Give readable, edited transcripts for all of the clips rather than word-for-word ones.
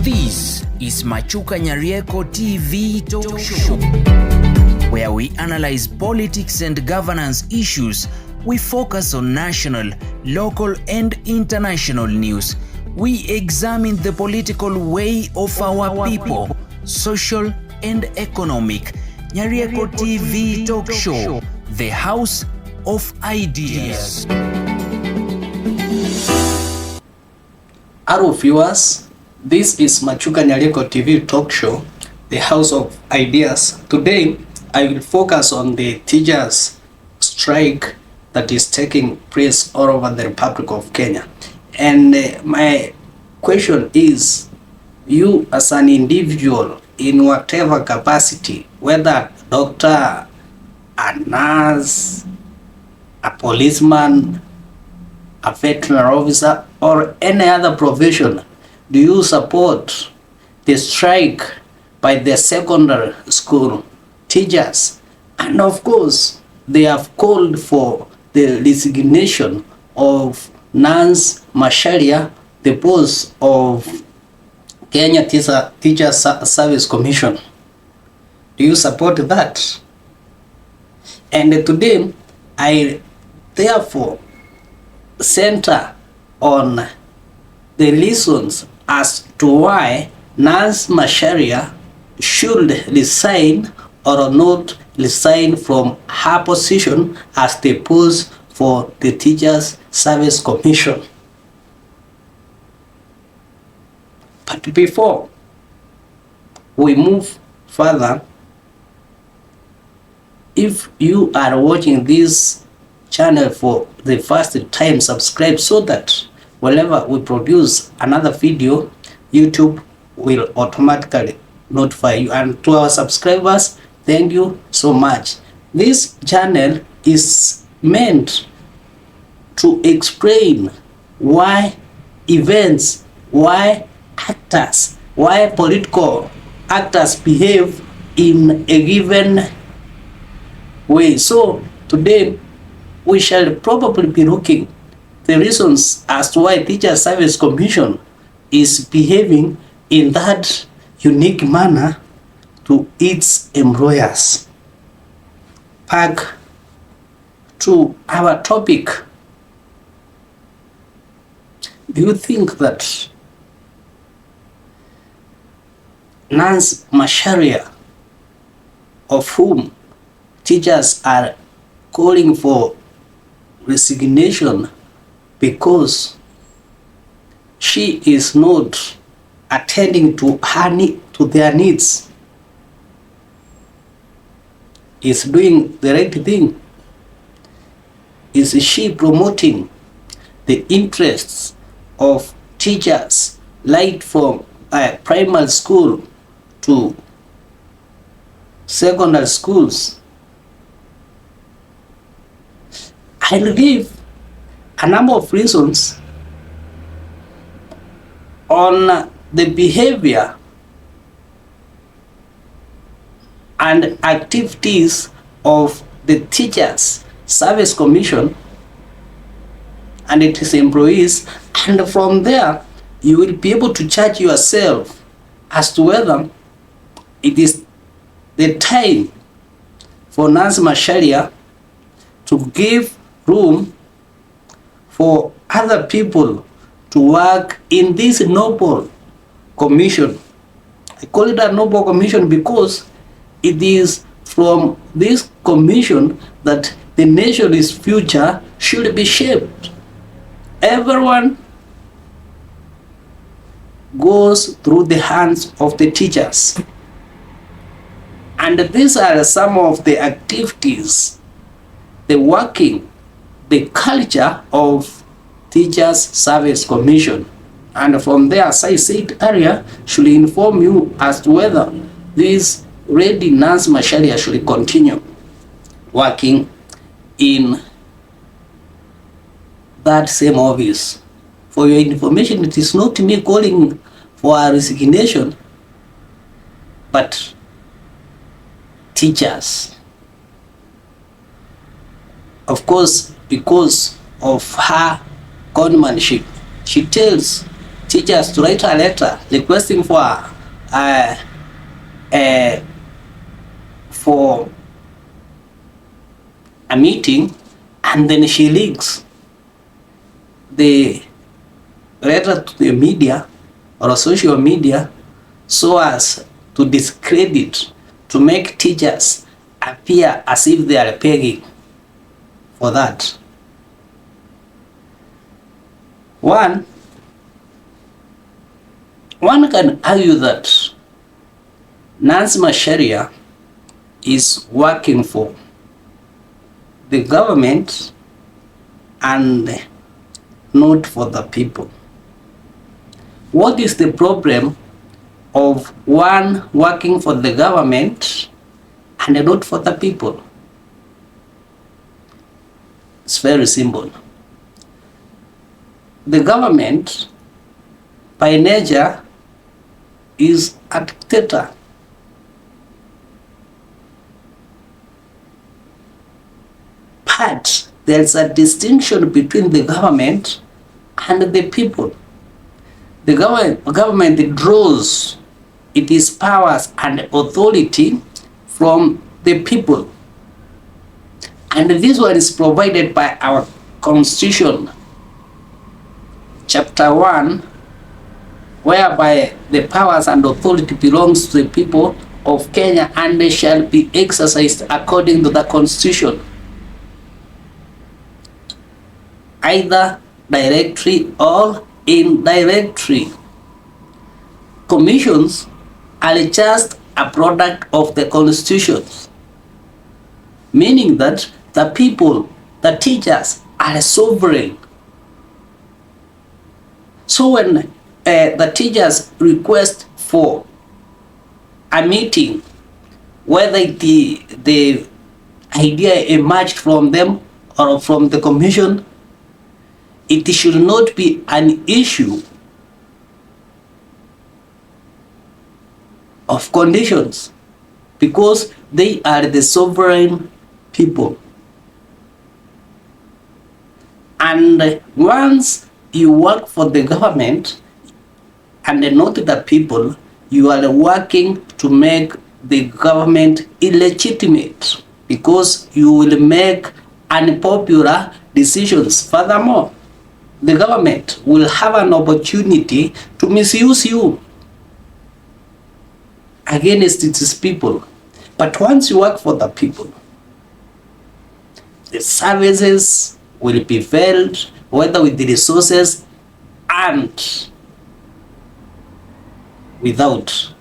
This is Macharia TV Talk Show, where we analyze politics and governance issues. We focus on national, local, and international news. We examine the political way of our people, social and economic. Macharia TV Talk Show, the house of ideas. Hello viewers, this is Macharia TV Talk Show, the house of ideas. Today, I will focus on the teachers' strike that is taking place all over the Republic of Kenya. And my question is, you as an individual in whatever capacity, whether doctor, a nurse, a policeman, a veterinary officer, or any other profession, do you support the strike by the secondary school teachers? And of course, they have called for the resignation of Nance Macharia, the boss of Kenya Teacher Service Commission. Do you support that? And today, I therefore center on the reasons as to why Nance Macharia should resign or not resign from her position as the boss for the Teachers Service Commission. But before we move further, if you are watching this channel for the first time, subscribe so that whenever we produce another video, YouTube will automatically notify you. And to our subscribers, thank you so much. This channel is meant to explain why events, why actors, why political actors behave in a given way. So today we shall probably be looking the reasons as to why Teacher Service Commission is behaving in that unique manner to its employers. Back to our topic. Do you think that Nance Macharia, of whom teachers are calling for resignation because she is not attending to their needs, is doing the right thing? Is she promoting the interests of teachers right from primary school to secondary schools? I'll give a number of reasons on the behavior and activities of the Teachers Service Commission and its employees, and from there you will be able to judge yourself as to whether it is the time for Nance Macharia to give room for other people to work in this noble commission. I call it a noble commission because it is from this commission that the nation's future should be shaped. Everyone goes through the hands of the teachers. And these are some of the activities, the working, the culture of Teachers Service Commission. And from there, as I said earlier, should inform you as to whether this lady Nance Macharia should continue working in that same office. For your information, it is not me calling for a resignation, but teachers. Of course, because of her conmanship, she tells teachers to write a letter requesting for a meeting, and then she leaks the letter to the media or social media so as to discredit, to make teachers appear as if they are begging for that. One can argue that Nancy Macharia is working for the government and not for the people. What is the problem of one working for the government and not for the people? It's very simple. The government, by nature, is a dictator. But there's a distinction between the government and the people. The government draws its powers and authority from the people. And this one is provided by our Constitution, Chapter 1, whereby the powers and authority belongs to the people of Kenya and they shall be exercised according to the Constitution, either directly or indirectly. Commissions are just a product of the Constitution, meaning that the people, the teachers, are sovereign. So when the teachers request for a meeting, whether the idea emerged from them or from the commission, it should not be an issue of conditions, because they are the sovereign people. And once you work for the government and not the people, you are working to make the government illegitimate, because you will make unpopular decisions. Furthermore, the government will have an opportunity to misuse you against its people. But once you work for the people, the services will be filled, whether with the resources and without.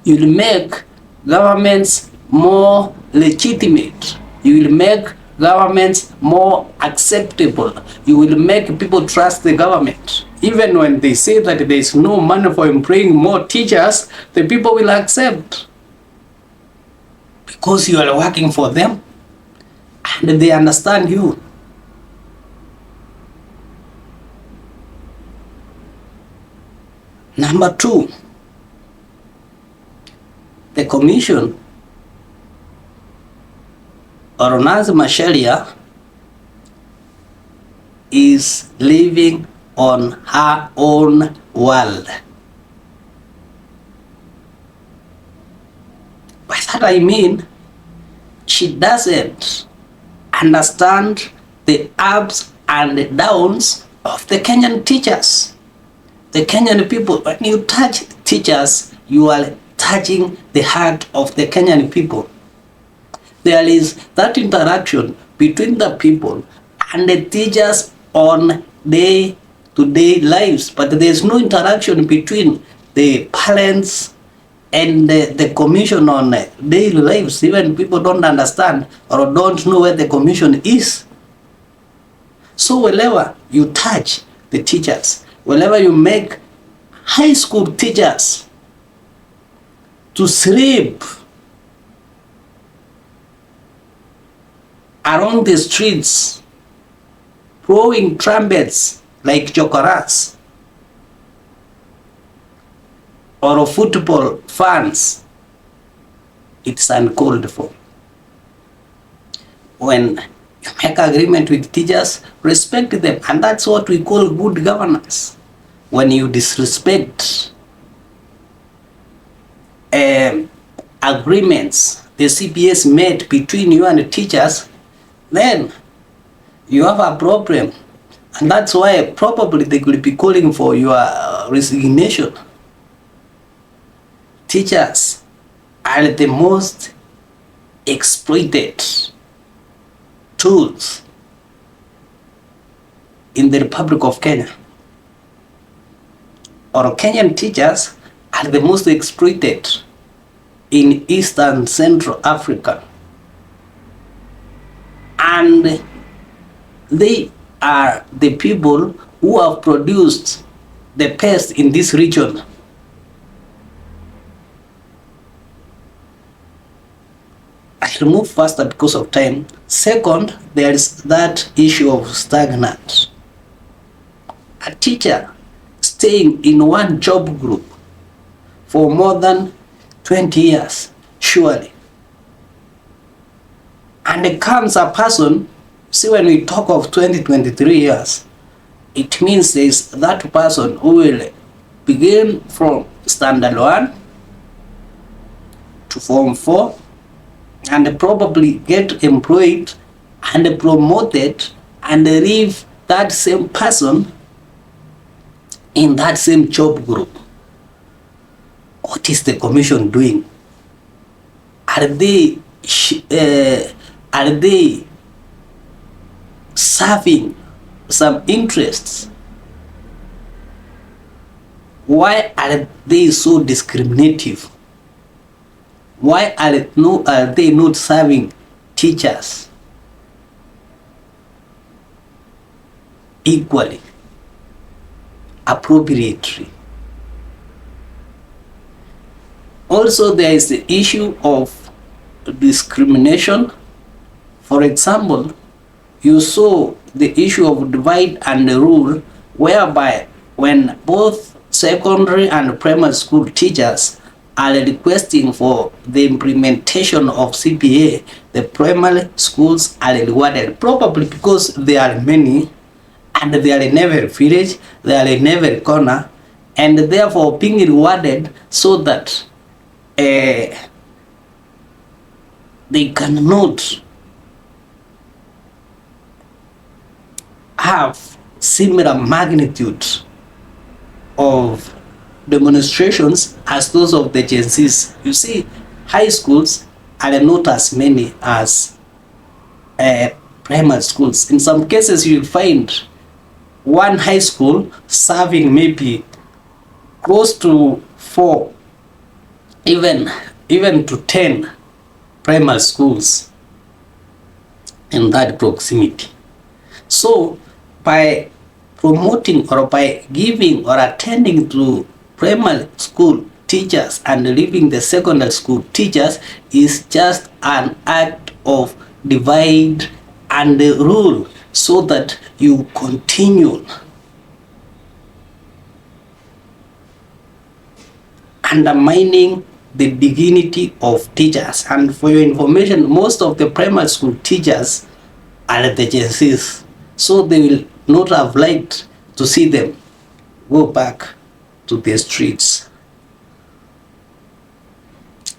You will make governments more legitimate. You will make governments more acceptable. You will make people trust the government. Even when they say that there is no money for employing more teachers, the people will accept, because you are working for them and they understand you. Number two, the commission or Nancy Macharia is living on her own world. By that I mean, she doesn't understand the ups and downs of the Kenyan teachers, the Kenyan people. When you touch teachers, you are touching the heart of the Kenyan people. There is that interaction between the people and the teachers on day-to-day lives, but there is no interaction between the parents and the commission on daily lives. Even people don't understand or don't know where the commission is. So whenever you touch the teachers, whenever you make high school teachers to sleep around the streets, blowing trumpets like chokoras, or football fans, it's uncalled for. When you make agreement with teachers, respect them, and that's what we call good governance. when you disrespect agreements the CBS made between you and the teachers, then you have a problem. And that's why probably they could be calling for your resignation. Teachers are the most exploited tools in the Republic of Kenya. Or Kenyan teachers are the most exploited in East and Central Africa. And they are the people who have produced the best in this region. I'll move faster because of time. Second, there is that issue of stagnant. A teacher staying in one job group for more than 20 years, surely. And there comes a person, see, when we talk of 20-23 years, it means there is that person who will begin from standard 1 to form 4 and probably get employed and promoted and leave that same person in that same job group. What is the commission doing? Are they serving some interests? Why are they so discriminative? Why are they not serving teachers equally, appropriately? Also, there is the issue of discrimination. For example, you saw the issue of divide and rule, whereby when both secondary and primary school teachers are requesting for the implementation of CPA, the primary schools are rewarded, probably because there are many and they are in every village, they are in every corner, and therefore being rewarded so that they cannot have similar magnitude of demonstrations as those of the Gen Zs. You see, high schools are not as many as primary schools. In some cases, you'll find one high school serving maybe close to 4, even to 10 primary schools in that proximity. So by promoting or by giving or attending to primary school teachers and leaving the secondary school teachers is just an act of divide and rule, so that you continue undermining the dignity of teachers. And for your information, most of the primary school teachers are the Gen Zs, so they will not have liked to see them go back to the streets.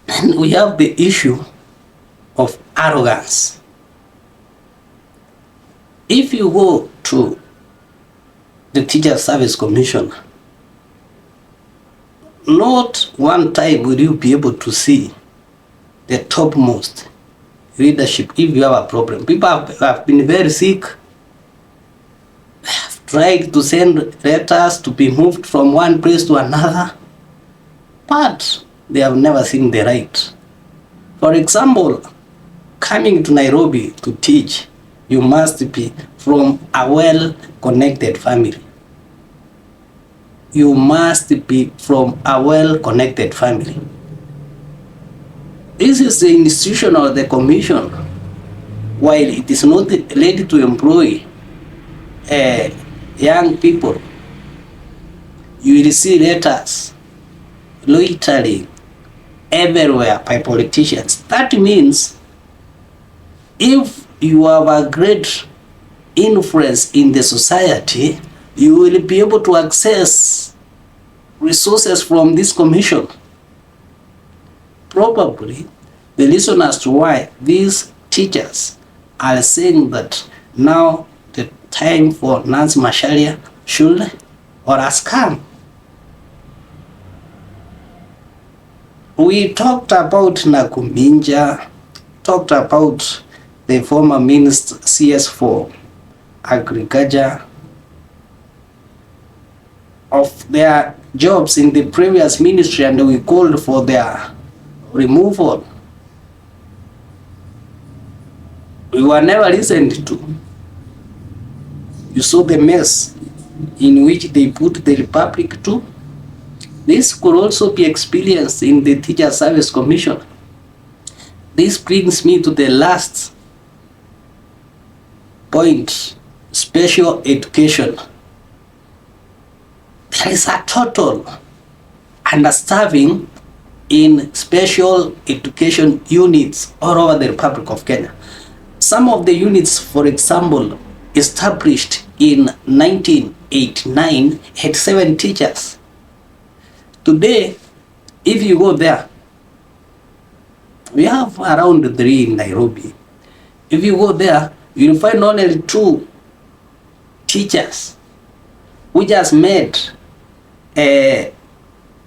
And we have the issue of arrogance. If you go to the Teacher Service Commission, not one time will you be able to see the topmost leadership if you have a problem. People have been very sick, have tried to send letters to be moved from one place to another, but they have never seen the right. For example, coming to Nairobi to teach, you must be from a well-connected family. You must be from a well-connected family. This is the institution or the commission, while it is not ready to employ young people. You will see letters loitering everywhere by politicians. That means if you have a great influence in the society, you will be able to access resources from this commission. Probably the reason as to why these teachers are saying that now the time for Nancy Macharia should or has come. We talked about Nakuminja, talked about the former minister CS for agriculture, of their jobs in the previous ministry, and we called for their removal. We were never listened to. You saw the mess in which they put the Republic to. This could also be experienced in the Teacher Service Commission. This brings me to the last point, special education. There is a total understaffing in special education units all over the Republic of Kenya. Some of the units, for example, established in 1989 had 7 teachers. Today, if you go there, we have around 3 in Nairobi. If you go there, you'll find only 2 teachers, which has made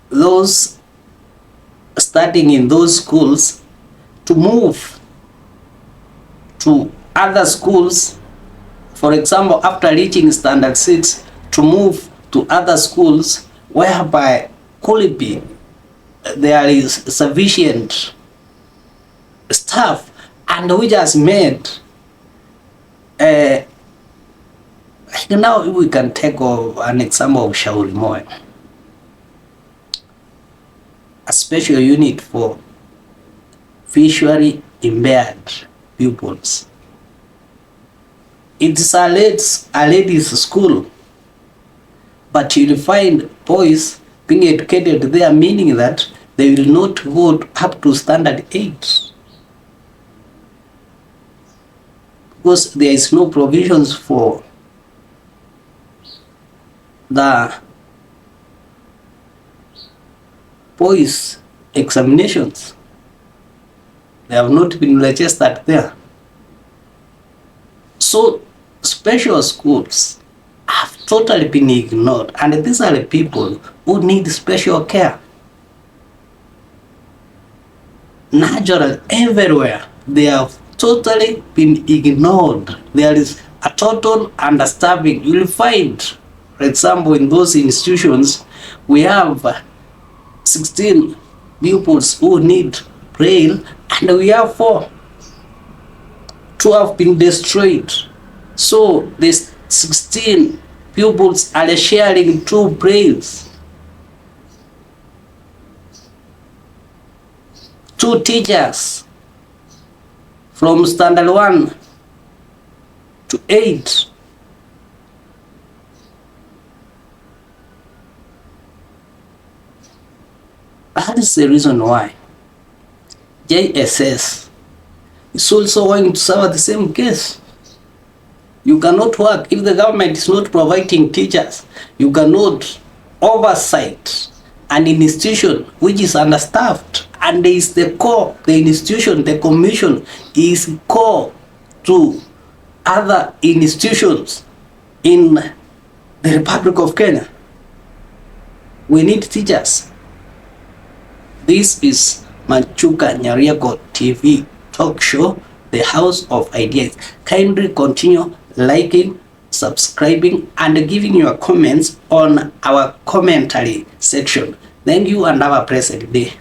those studying in those schools to move to other schools. For example, after reaching standard 6, to move to other schools whereby could be there is sufficient staff, and which has made now we can take an example of Shauri Moyo, a special unit for visually impaired pupils. It's a ladies' school, but you'll find boys being educated there, meaning that they will not go up to standard 8 because there is no provisions for the boys' examinations. They have not been registered there. So special schools have totally been ignored, and these are the people who need special care. Natural everywhere, they have totally been ignored. There is a total understaffing. You will find, for example, in those institutions, we have 16 pupils who need braille, and we have 4. 2 have been destroyed. So these 16 pupils are sharing 2 brailles. 2 teachers from standard 1 to 8. That is the reason why JSS is also going to suffer the same case. You cannot work if the government is not providing teachers. You cannot oversight an institution which is understaffed, and there is the core, the institution, the commission is core to other institutions in the Republic of Kenya. We need teachers. This is Macharia Resign TV talk show, the House of Ideas. Kindly continue liking, subscribing, and giving your comments on our commentary section. Thank you and have a blessed day.